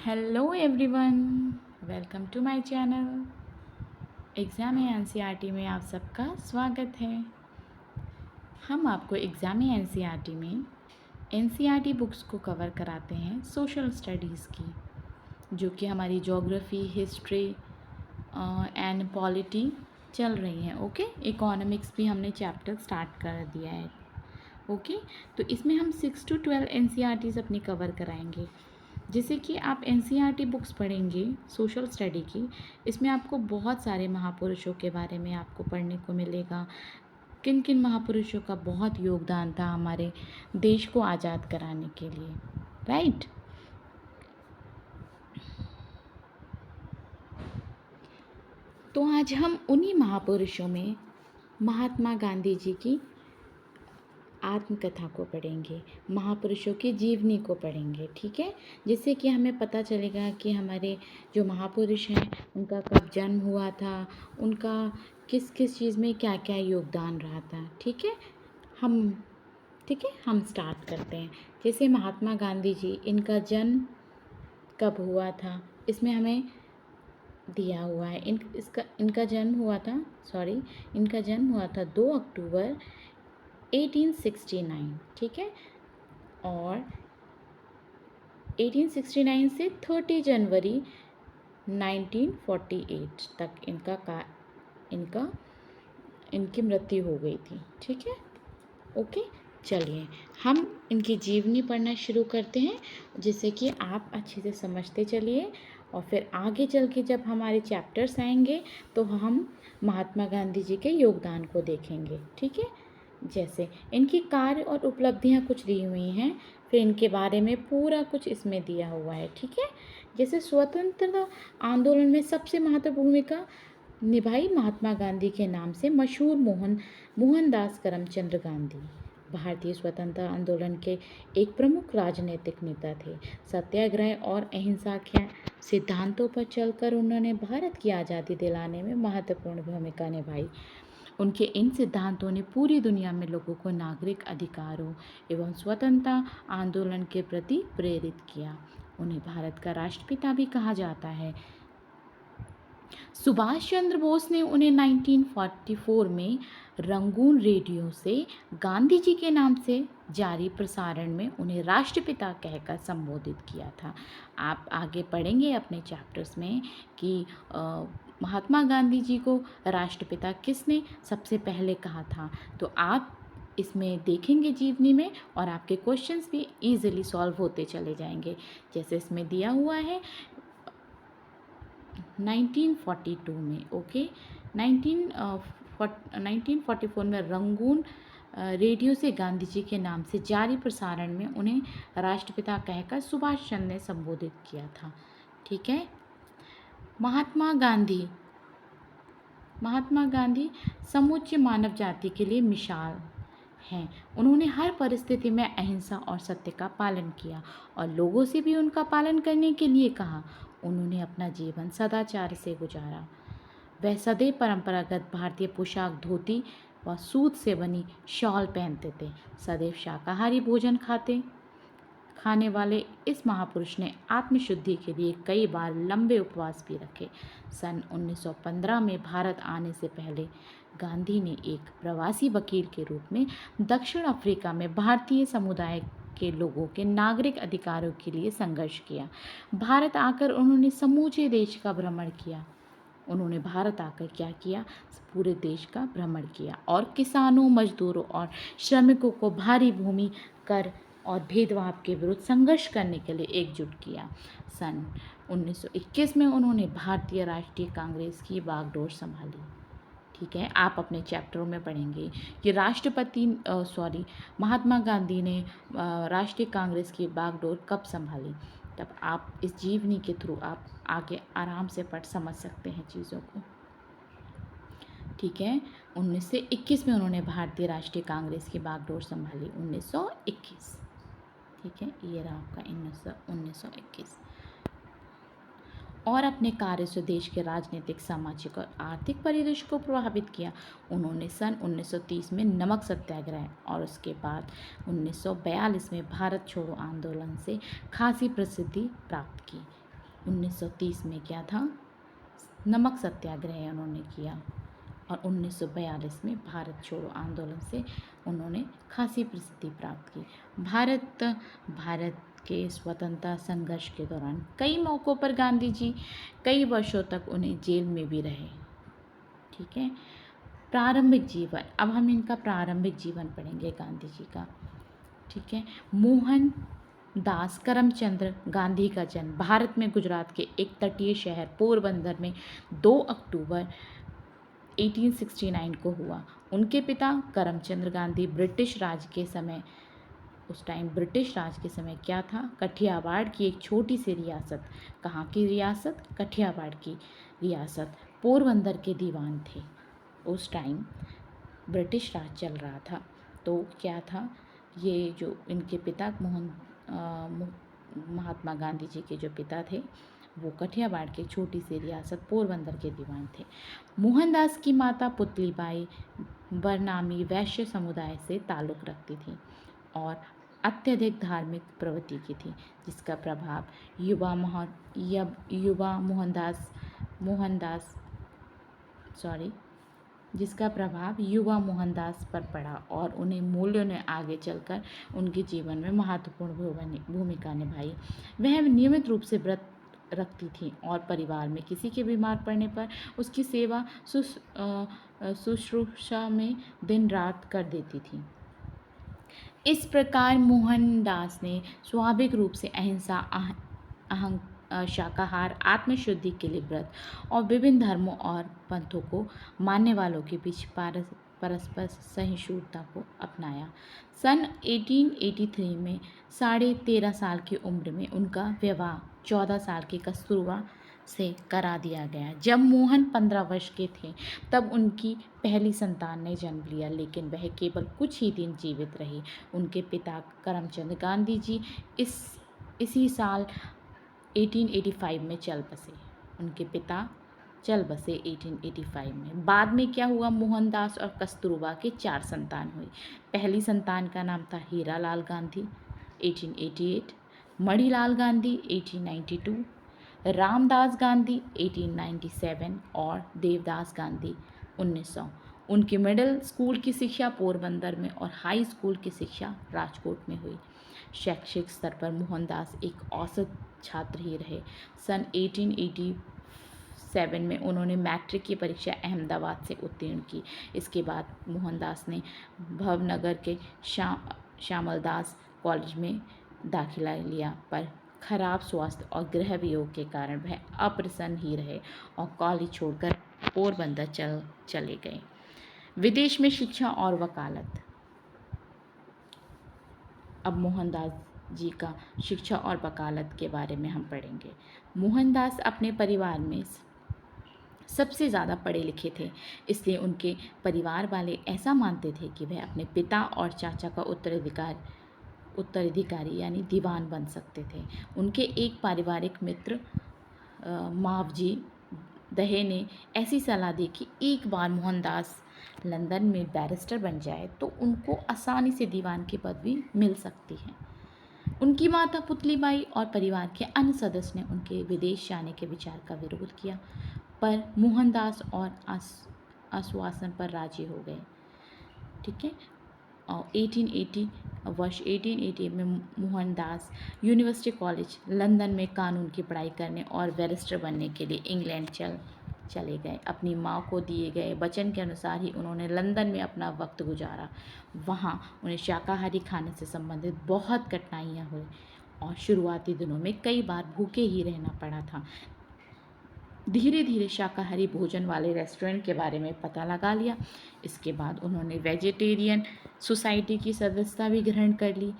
Hello everyone, welcome to my channel. Exam NCERT में आप सबका स्वागत है। हम आपको एग्ज़ाम एनसीईआरटी में एनसीईआरटी बुक्स को कवर कराते हैं सोशल स्टडीज़ की, जो कि हमारी ज्योग्राफी, हिस्ट्री एंड पॉलिटी चल रही हैं। ओके, इकोनॉमिक्स भी हमने चैप्टर स्टार्ट कर दिया है। ओके, तो इसमें हम 6 to 12 एनसीईआरटीज़ अपनी कवर कराएंगे। जैसे कि आप एनसीईआरटी बुक्स पढ़ेंगे सोशल स्टडी की, इसमें आपको बहुत सारे महापुरुषों के बारे में आपको पढ़ने को मिलेगा। किन किन महापुरुषों का बहुत योगदान था हमारे देश को आज़ाद कराने के लिए, राइट। तो आज हम उन्हीं महापुरुषों में महात्मा गांधी जी की आत्मकथा को पढ़ेंगे, महापुरुषों की जीवनी को पढ़ेंगे, ठीक है। जिससे कि हमें पता चलेगा कि हमारे जो महापुरुष हैं उनका कब जन्म हुआ था, उनका किस किस चीज़ में क्या क्या योगदान रहा था, ठीक है। हम स्टार्ट करते हैं। जैसे महात्मा गांधी जी, इनका जन्म कब हुआ था इसमें हमें दिया हुआ है। इनका जन्म हुआ था 2 अक्टूबर 1869, ठीक है। और 1869 से 30 जनवरी 1948 तक इनकी मृत्यु हो गई थी, ठीक है। ओके, चलिए हम इनकी जीवनी पढ़ना शुरू करते हैं, जिससे कि आप अच्छे से समझते चलिए। और फिर आगे चल के जब हमारे चैप्टर्स आएंगे तो हम महात्मा गांधी जी के योगदान को देखेंगे, ठीक है। जैसे इनकी कार्य और उपलब्धियां कुछ दी हुई हैं, फिर इनके बारे में पूरा कुछ इसमें दिया हुआ है, ठीक है। जैसे स्वतंत्रता आंदोलन में सबसे महत्वपूर्ण भूमिका निभाई महात्मा गांधी के नाम से मशहूर मोहनदास करमचंद गांधी भारतीय स्वतंत्रता आंदोलन के एक प्रमुख राजनीतिक नेता थे। सत्याग्रह और अहिंसा के सिद्धांतों पर चलकर उन्होंने भारत की आज़ादी दिलाने में महत्वपूर्ण भूमिका निभाई। उनके इन सिद्धांतों ने पूरी दुनिया में लोगों को नागरिक अधिकारों एवं स्वतंत्रता आंदोलन के प्रति प्रेरित किया। उन्हें भारत का राष्ट्रपिता भी कहा जाता है। सुभाष चंद्र बोस ने उन्हें 1944 में रंगून रेडियो से गांधी जी के नाम से जारी प्रसारण में उन्हें राष्ट्रपिता कहकर संबोधित किया था। आप आगे पढ़ेंगे अपने चैप्टर्स में कि महात्मा गांधी जी को राष्ट्रपिता किसने सबसे पहले कहा था। तो आप इसमें देखेंगे जीवनी में, और आपके क्वेश्चंस भी इजीली सॉल्व होते चले जाएंगे। जैसे इसमें दिया हुआ है 1942 में, ओके, 1944 में रंगून रेडियो से गांधी जी के नाम से जारी प्रसारण में उन्हें राष्ट्रपिता कहकर सुभाष चंद्र ने संबोधित किया था, ठीक है। महात्मा गांधी समूचे मानव जाति के लिए मिसाल हैं। उन्होंने हर परिस्थिति में अहिंसा और सत्य का पालन किया और लोगों से भी उनका पालन करने के लिए कहा। उन्होंने अपना जीवन सदाचार से गुजारा। वह सदैव परंपरागत भारतीय पोशाक, धोती व सूत से बनी शॉल पहनते थे। सदैव शाकाहारी भोजन खाने वाले इस महापुरुष ने आत्मशुद्धि के लिए कई बार लंबे उपवास भी रखे। सन 1915 में भारत आने से पहले गांधी ने एक प्रवासी वकील के रूप में दक्षिण अफ्रीका में भारतीय समुदाय के लोगों के नागरिक अधिकारों के लिए संघर्ष किया। भारत आकर उन्होंने समूचे देश का भ्रमण किया। उन्होंने भारत आकर क्या किया? पूरे देश का भ्रमण किया और किसानों, मजदूरों और श्रमिकों को भारी भूमि कर और भेदभाव के विरुद्ध संघर्ष करने के लिए एकजुट किया। सन 1921 में उन्होंने भारतीय राष्ट्रीय कांग्रेस की बागडोर संभाली, ठीक है। आप अपने चैप्टरों में पढ़ेंगे कि महात्मा गांधी ने राष्ट्रीय कांग्रेस की बागडोर कब संभाली। तब आप इस जीवनी के थ्रू आप आगे आराम से समझ सकते हैं चीज़ों को, ठीक है। 1921 में उन्होंने भारतीय राष्ट्रीय कांग्रेस की बागडोर संभाली, 1921, ठीक है। ये रहा आपका 1921। और अपने कार्य से देश के राजनीतिक, सामाजिक और आर्थिक परिदृश्य को प्रभावित किया। उन्होंने सन 1930 में नमक सत्याग्रह और उसके बाद 1942 में भारत छोड़ो आंदोलन से खासी प्रसिद्धि प्राप्त की। 1930 में क्या था, नमक सत्याग्रह उन्होंने किया और 1942 में भारत छोड़ो आंदोलन से उन्होंने खासी प्रसिद्धि प्राप्त की। भारत के स्वतंत्रता संघर्ष के दौरान कई मौक़ों पर गांधी जी कई वर्षों तक उन्हें जेल में भी रहे। ठीक है, प्रारंभिक जीवन, अब हम इनका प्रारंभिक जीवन पढ़ेंगे गांधी जी का। ठीक है, मोहनदास करमचंद गांधी का जन्म भारत में गुजरात के एक तटीय शहर पोरबंदर में 2 अक्टूबर 1869 को हुआ। उनके पिता करमचंद गांधी ब्रिटिश राज के समय, उस टाइम ब्रिटिश राज के समय क्या था, कठियावाड़ की एक छोटी सी रियासत, कहाँ की रियासत, कठियावाड़ की रियासत पोरबंदर के दीवान थे। उस टाइम ब्रिटिश राज चल रहा था, तो क्या था, ये जो इनके पिता महात्मा गांधी जी के जो पिता थे वो कठियावाड़ के छोटी सी रियासत पोरबंदर के दीवान थे। मोहनदास की माता पुतलीबाई बरनामी वैश्य समुदाय से ताल्लुक़ रखती थी और अत्यधिक धार्मिक प्रवृत्ति की थी, जिसका प्रभाव युवा मोहनदास पर पड़ा और उन्हें मूल्यों ने आगे चलकर उनके जीवन में महत्वपूर्ण भूमिका निभाई। वह नियमित रूप से व्रत रखती थी और परिवार में किसी के बीमार पड़ने पर उसकी सेवा शुश्रूषा में दिन रात कर देती थी। इस प्रकार मोहनदास ने स्वाभाविक रूप से अहिंसा, शाकाहार, आत्मशुद्धि के लिए व्रत और विभिन्न धर्मों और पंथों को मानने वालों के बीच परस्पर सहिष्णुता को अपनाया। सन 1883 में 13.5 साल की उम्र में उनका विवाह 14 साल की कस्तूरबा से करा दिया गया। जब मोहन 15 वर्ष के थे तब उनकी पहली संतान ने जन्म लिया, लेकिन वह केवल कुछ ही दिन जीवित रही। उनके पिता करमचंद गांधी जी इसी साल 1885 में चल बसे 1885 में। बाद में क्या हुआ, मोहनदास और कस्तूरबा के 4 संतान हुई। पहली संतान का नाम था हीरालाल गांधी 1888, मणिलाल गांधी 1892, रामदास गांधी 1897 और देवदास गांधी 1900। उनकी मिडिल स्कूल की शिक्षा पोरबंदर में और हाई स्कूल की शिक्षा राजकोट में हुई। शैक्षिक स्तर पर मोहनदास एक औसत छात्र ही रहे। सन 1887 में उन्होंने मैट्रिक की परीक्षा अहमदाबाद से उत्तीर्ण की। इसके बाद मोहनदास ने भावनगर के श्यामलदास कॉलेज में दाखिला लिया, पर खराब स्वास्थ्य और गृह वियोग के कारण वह अप्रसन्न ही रहे और कॉलेज छोड़कर पोरबंदर चले गए। विदेश में शिक्षा और वकालत। अब मोहनदास जी का शिक्षा और वकालत के बारे में हम पढ़ेंगे। मोहनदास अपने परिवार में सबसे ज़्यादा पढ़े लिखे थे, इसलिए उनके परिवार वाले ऐसा मानते थे कि वह अपने पिता और चाचा का उत्तराधिकारी यानी दीवान बन सकते थे। उनके एक पारिवारिक मित्र मावजी दहे ने ऐसी सलाह दी कि एक बार मोहनदास लंदन में बैरिस्टर बन जाए तो उनको आसानी से दीवान की पदवी मिल सकती है। उनकी माता पुतलीबाई और परिवार के अन्य सदस्य ने उनके विदेश जाने के विचार का विरोध किया, पर मोहनदास और आश्वासन पर राजी हो गए। ठीक है, और 1880 में मोहनदास यूनिवर्सिटी कॉलेज लंदन में कानून की पढ़ाई करने और बैरिस्टर बनने के लिए इंग्लैंड चले गए। अपनी माँ को दिए गए वचन के अनुसार ही उन्होंने लंदन में अपना वक्त गुजारा। वहाँ उन्हें शाकाहारी खाने से संबंधित बहुत कठिनाइयाँ हुई और शुरुआती दिनों में कई बार भूखे ही रहना पड़ा था। धीरे धीरे शाकाहारी भोजन वाले रेस्टोरेंट के बारे में पता लगा लिया। इसके बाद उन्होंने वेजिटेरियन सोसाइटी की सदस्यता भी ग्रहण कर ली।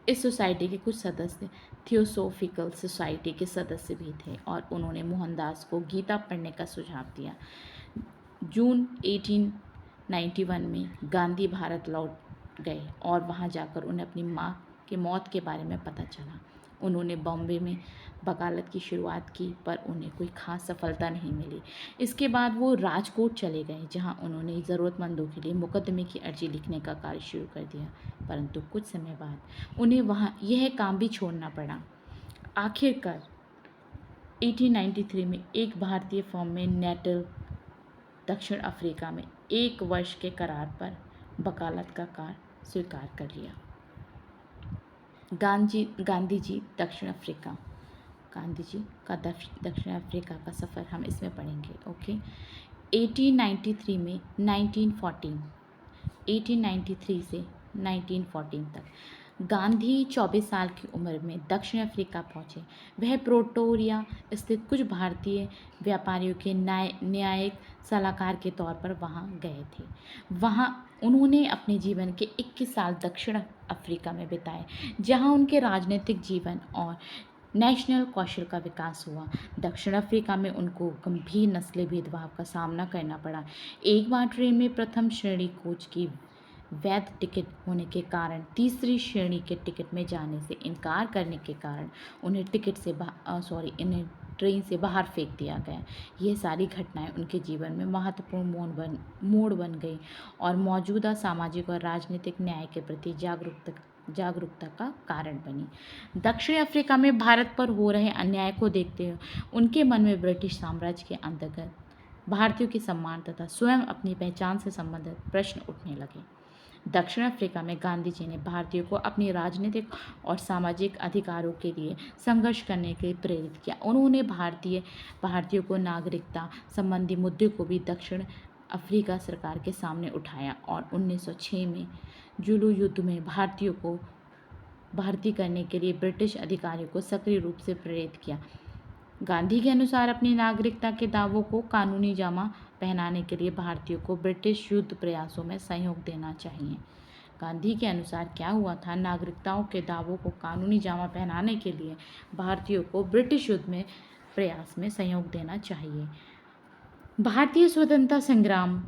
इस सोसाइटी के कुछ सदस्य थियोसॉफिकल सोसाइटी के सदस्य भी थे और उन्होंने मोहनदास को गीता पढ़ने का सुझाव दिया। जून 1891 में गांधी भारत लौट गए और वहां जाकर उन्हें अपनी माँ की मौत के बारे में पता चला। उन्होंने बॉम्बे में वकालत की शुरुआत की, पर उन्हें कोई खास सफलता नहीं मिली। इसके बाद वो राजकोट चले गए, जहां उन्होंने ज़रूरतमंदों के लिए मुकदमे की अर्जी लिखने का कार्य शुरू कर दिया, परंतु कुछ समय बाद उन्हें वहां यह काम भी छोड़ना पड़ा। आखिरकार 1893 में एक भारतीय फर्म में नेटल दक्षिण अफ्रीका में 1 वर्ष के करार पर वकालत का कार्य स्वीकार कर लिया। गांधी जी दक्षिण अफ्रीका, गांधी जी का दक्षिण अफ्रीका का सफ़र हम इसमें पढ़ेंगे। ओके, 1893 में 1893 से 1914 तक गांधी 24 साल की उम्र में दक्षिण अफ्रीका पहुंचे। वह प्रोटोरिया स्थित कुछ भारतीय व्यापारियों के न्यायिक सलाहकार के तौर पर वहां गए थे। वहां उन्होंने अपने जीवन के 21 साल दक्षिण अफ्रीका में बिताए, जहां उनके राजनीतिक जीवन और नेशनल कौशल का विकास हुआ। दक्षिण अफ्रीका में उनको गंभीर नस्ली भेदभाव का सामना करना पड़ा। एक बार ट्रेन में प्रथम श्रेणी कोच की वैध टिकट होने के कारण तीसरी श्रेणी के टिकट में जाने से इनकार करने के कारण उन्हें इन्हें ट्रेन से बाहर फेंक दिया गया। ये सारी घटनाएं उनके जीवन में महत्वपूर्ण मोड़ बन गई और मौजूदा सामाजिक और राजनीतिक न्याय के प्रति जागरूकता का कारण बनी। दक्षिण अफ्रीका में भारत पर हो रहे अन्याय को देखते हुए उनके मन में ब्रिटिश साम्राज्य के अंतर्गत भारतीयों के सम्मान तथा स्वयं अपनी पहचान से संबंधित प्रश्न उठने लगे। दक्षिण अफ्रीका में गांधी जी ने भारतीयों को अपनी राजनीतिक और सामाजिक अधिकारों के लिए संघर्ष करने के लिए प्रेरित किया। उन्होंने भारतीयों को नागरिकता संबंधी मुद्दे को भी दक्षिण अफ्रीका सरकार के सामने उठाया और 1906 में जुलू युद्ध में भारतीयों को भर्ती करने के लिए ब्रिटिश अधिकारियों को सक्रिय रूप से प्रेरित किया। गांधी के अनुसार अपनी नागरिकता के दावों को कानूनी जामा पहनाने के लिए भारतीयों को ब्रिटिश युद्ध प्रयासों में सहयोग देना चाहिए। गांधी के अनुसार क्या हुआ था, नागरिकताओं के दावों को कानूनी जामा पहनाने के लिए भारतीयों को ब्रिटिश युद्ध में प्रयास में सहयोग देना चाहिए। भारतीय स्वतंत्रता संग्राम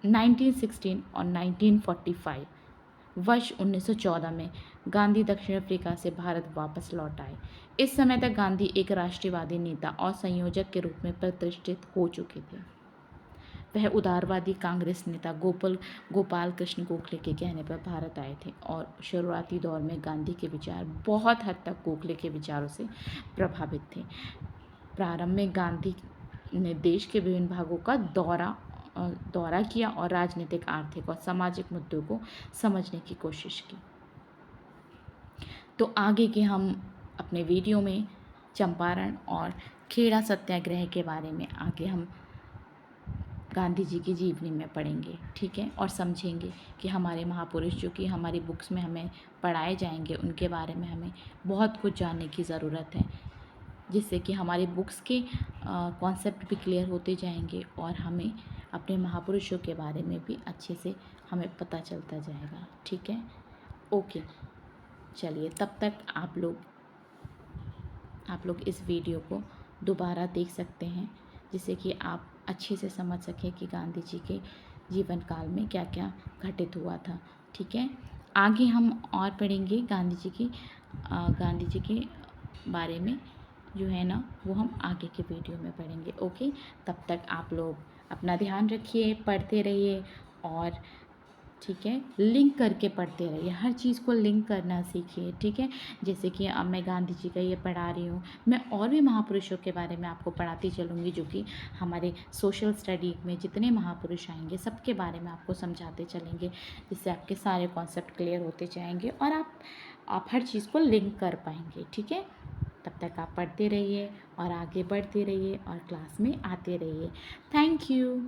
1916 और 1945 वर्ष 1914 में गांधी दक्षिण अफ्रीका से भारत वापस लौट आए। इस समय तक गांधी एक राष्ट्रवादी नेता और संयोजक के रूप में प्रतिष्ठित हो चुके थे। वह उदारवादी कांग्रेस नेता गोपाल कृष्ण गोखले के कहने पर भारत आए थे और शुरुआती दौर में गांधी के विचार बहुत हद तक गोखले के विचारों से प्रभावित थे। प्रारंभ में गांधी ने देश के विभिन्न भागों का दौरा किया और राजनीतिक, आर्थिक और सामाजिक मुद्दों को समझने की कोशिश की। तो आगे के हम अपने वीडियो में चंपारण और खेड़ा सत्याग्रह के बारे में आगे हम गांधी जी की जीवनी में पढ़ेंगे, ठीक है, और समझेंगे कि हमारे महापुरुष जो कि हमारी बुक्स में हमें पढ़ाए जाएंगे, उनके बारे में हमें बहुत कुछ जानने की ज़रूरत है, जिससे कि हमारी बुक्स के कॉन्सेप्ट भी क्लियर होते जाएंगे और हमें अपने महापुरुषों के बारे में भी अच्छे से हमें पता चलता जाएगा, ठीक है। ओके, चलिए तब तक आप लोग इस वीडियो को दोबारा देख सकते हैं, जिससे कि आप अच्छे से समझ सकें कि गांधी जी के जीवन काल में क्या क्या घटित हुआ था, ठीक है। आगे हम और पढ़ेंगे गांधी जी के बारे में जो है ना, वो हम आगे के वीडियो में पढ़ेंगे। ओके, तब तक आप लोग अपना ध्यान रखिए, पढ़ते रहिए और ठीक है, लिंक करके पढ़ते रहिए, हर चीज़ को लिंक करना सीखिए, ठीक है। जैसे कि अब मैं गांधी जी का ये पढ़ा रही हूँ, मैं और भी महापुरुषों के बारे में आपको पढ़ाती चलूँगी, जो कि हमारे सोशल स्टडी में जितने महापुरुष आएंगे सबके बारे में आपको समझाते चलेंगे, जिससे आपके सारे कॉन्सेप्ट क्लियर होते जाएंगे और आप हर चीज़ को लिंक कर पाएंगे, ठीक है। तब तक आप पढ़ते रहिए और आगे बढ़ते रहिए और क्लास में आते रहिए। Thank you.